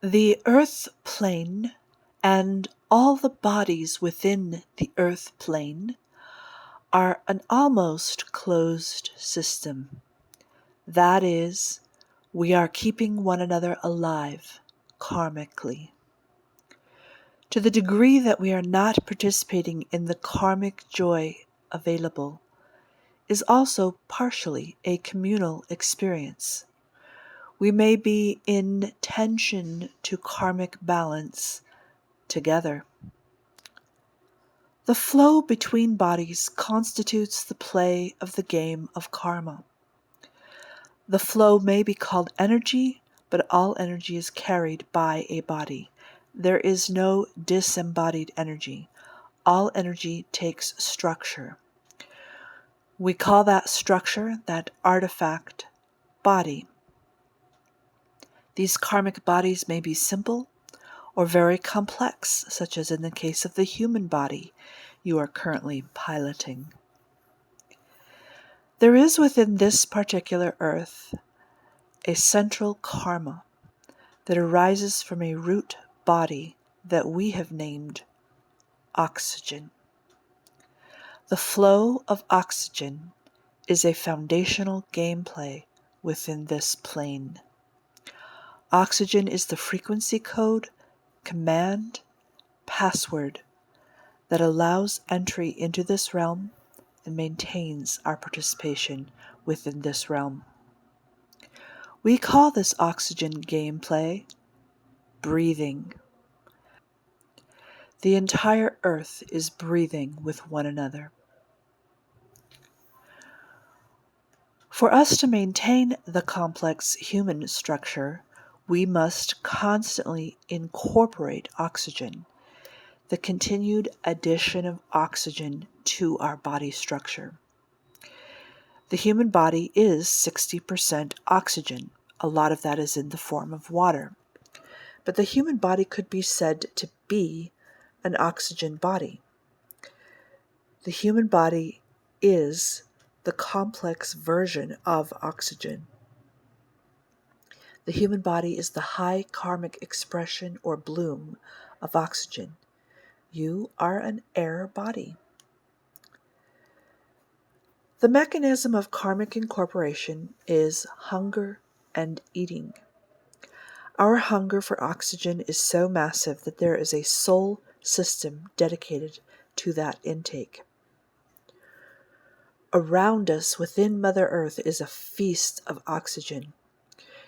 The earth plane and all the bodies within the earth plane are an almost closed system. That is, we are keeping one another alive karmically. To the degree that we are not participating in the karmic joy available is also partially a communal experience. We may be in tension to karmic balance together. The flow between bodies constitutes the play of the game of karma. The flow may be called energy, but all energy is carried by a body. There is no disembodied energy. All energy takes structure. We call that structure, that artifact, body. These karmic bodies may be simple or very complex, such as in the case of the human body you are currently piloting. There is within this particular earth a central karma that arises from a root body that we have named oxygen. The flow of oxygen is a foundational gameplay within this plane. Oxygen is the frequency code, command, password that allows entry into this realm and maintains our participation within this realm. We call this oxygen gameplay breathing. The entire earth is breathing with one another. For us to maintain the complex human structure, we must constantly incorporate oxygen, the continued addition of oxygen to our body structure. The human body is 60% oxygen. A lot of that is in the form of water. But the human body could be said to be an oxygen body. The human body is the complex version of oxygen. The human body is the high karmic expression or bloom of oxygen. You are an air body. The mechanism of karmic incorporation is hunger and eating. Our hunger for oxygen is so massive that there is a soul system dedicated to that intake. Around us, within Mother Earth, is a feast of oxygen.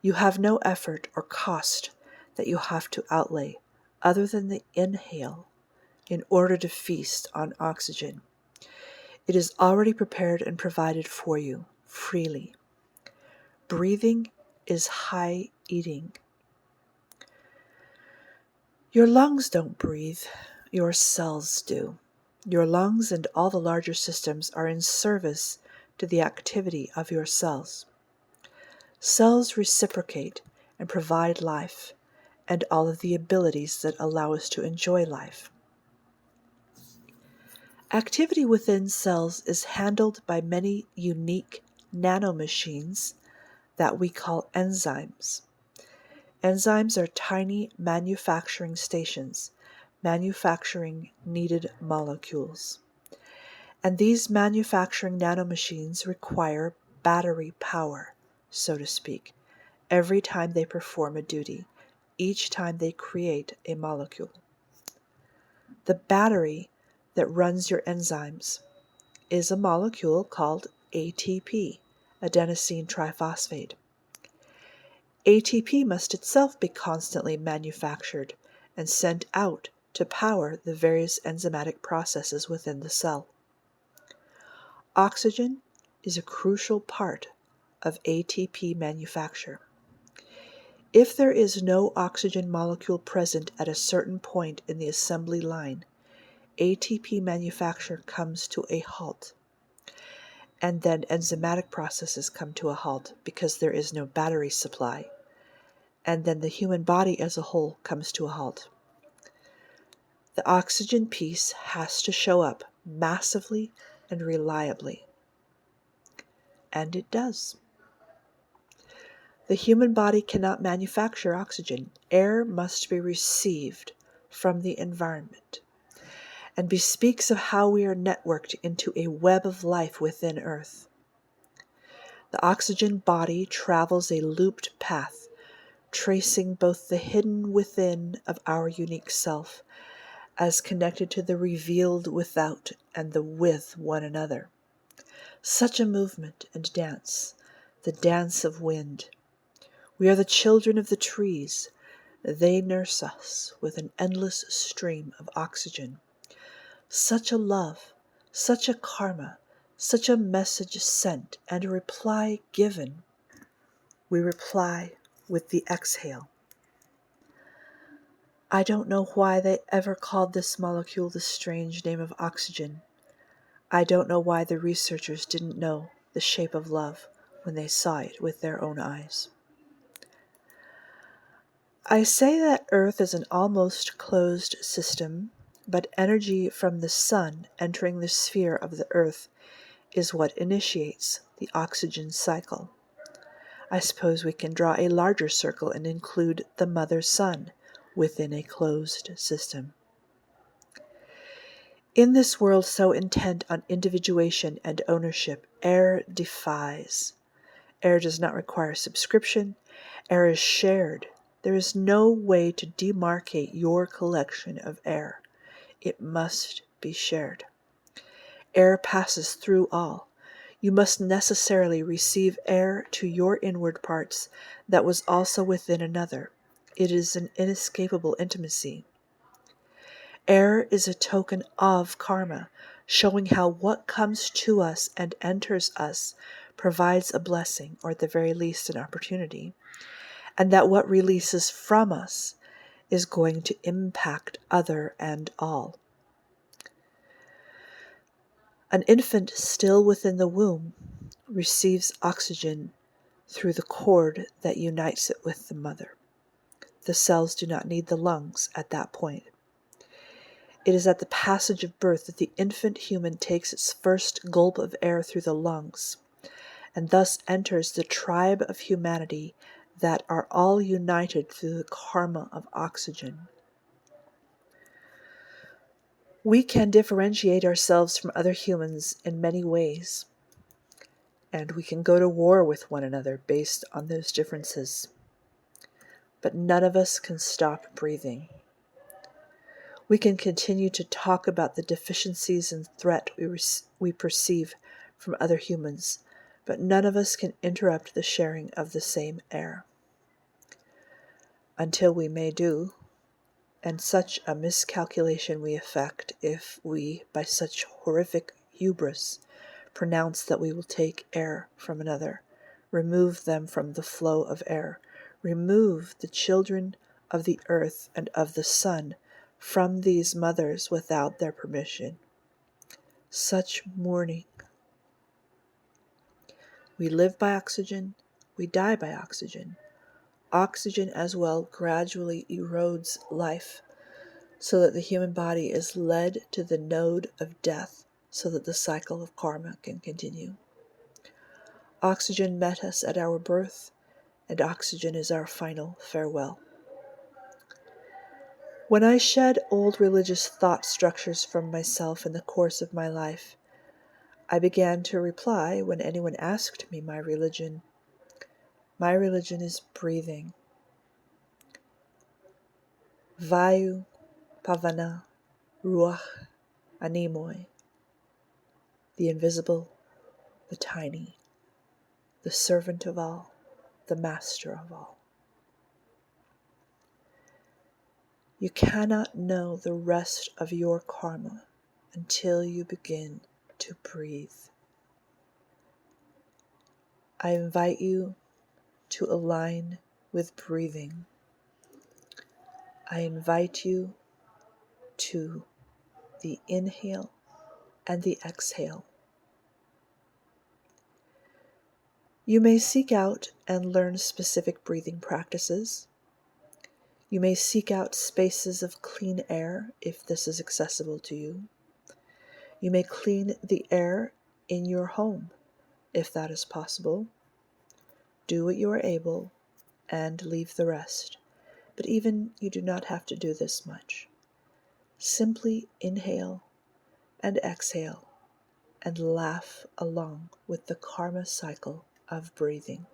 You have no effort or cost that you have to outlay other than the inhale in order to feast on oxygen. It is already prepared and provided for you freely. Breathing is high eating. Your lungs don't breathe, your cells do. Your lungs and all the larger systems are in service to the activity of your cells. Cells reciprocate and provide life and all of the abilities that allow us to enjoy life. Activity within cells is handled by many unique nanomachines that we call enzymes. Enzymes are tiny manufacturing stations, manufacturing needed molecules. And these manufacturing nanomachines require battery power, so to speak, every time they perform a duty, each time they create a molecule. The battery that runs your enzymes is a molecule called ATP, adenosine triphosphate. ATP must itself be constantly manufactured and sent out to power the various enzymatic processes within the cell. Oxygen is a crucial part of ATP manufacture. If there is no oxygen molecule present at a certain point in the assembly line, ATP manufacture comes to a halt. And then enzymatic processes come to a halt because there is no battery supply. And then the human body as a whole comes to a halt. The oxygen piece has to show up massively and reliably. And it does. The human body cannot manufacture oxygen. Air must be received from the environment, and bespeaks of how we are networked into a web of life within Earth. The oxygen body travels a looped path, tracing both the hidden within of our unique self as connected to the revealed without and the with one another. Such a movement and dance, the dance of wind. We are the children of the trees. They nurse us with an endless stream of oxygen. Such a love, such a karma, such a message sent and a reply given. We reply with the exhale. I don't know why they ever called this molecule the strange name of oxygen. I don't know why the researchers didn't know the shape of love when they saw it with their own eyes. I say that Earth is an almost closed system, but energy from the sun entering the sphere of the Earth is what initiates the oxygen cycle. I suppose we can draw a larger circle and include the mother sun within a closed system. In this world so intent on individuation and ownership, air defies. Air does not require subscription. Air is shared. There is no way to demarcate your collection of air. It must be shared. Air passes through all. You must necessarily receive air to your inward parts that was also within another. It is an inescapable intimacy. Air is a token of karma, showing how what comes to us and enters us provides a blessing, or at the very least an opportunity, and that what releases from us is going to impact other and all. An infant still within the womb receives oxygen through the cord that unites it with the mother. The cells do not need the lungs at that point. It is at the passage of birth that the infant human takes its first gulp of air through the lungs, and thus enters the tribe of humanity that are all united through the karma of oxygen. We can differentiate ourselves from other humans in many ways, and we can go to war with one another based on those differences. But none of us can stop breathing. We can continue to talk about the deficiencies and threat we perceive from other humans, but none of us can interrupt the sharing of the same air. Until we may do, and such a miscalculation we effect if we, by such horrific hubris, pronounce that we will take air from another, remove them from the flow of air, remove the children of the earth and of the sun from these mothers without their permission. Such mourning. We live by oxygen, we die by oxygen. Oxygen as well gradually erodes life, so that the human body is led to the node of death, so that the cycle of karma can continue. Oxygen met us at our birth, and oxygen is our final farewell. When I shed old religious thought structures from myself in the course of my life, I began to reply when anyone asked me my religion. My religion is breathing. Vayu, Pavana, Ruach, Anemoi. The invisible, the tiny, the servant of all, the master of all. You cannot know the rest of your karma until you begin to breathe. I invite you to align with breathing. I invite you to the inhale and the exhale. You may seek out and learn specific breathing practices. You may seek out spaces of clean air if this is accessible to you. You may clean the air in your home if that is possible. Do what you are able and leave the rest. But even you do not have to do this much. Simply inhale and exhale and laugh along with the karma cycle of breathing.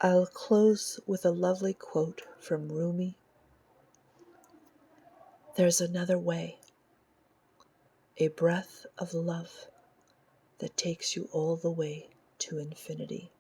I'll close with a lovely quote from Rumi. There's another way, a breath of love that takes you all the way to infinity.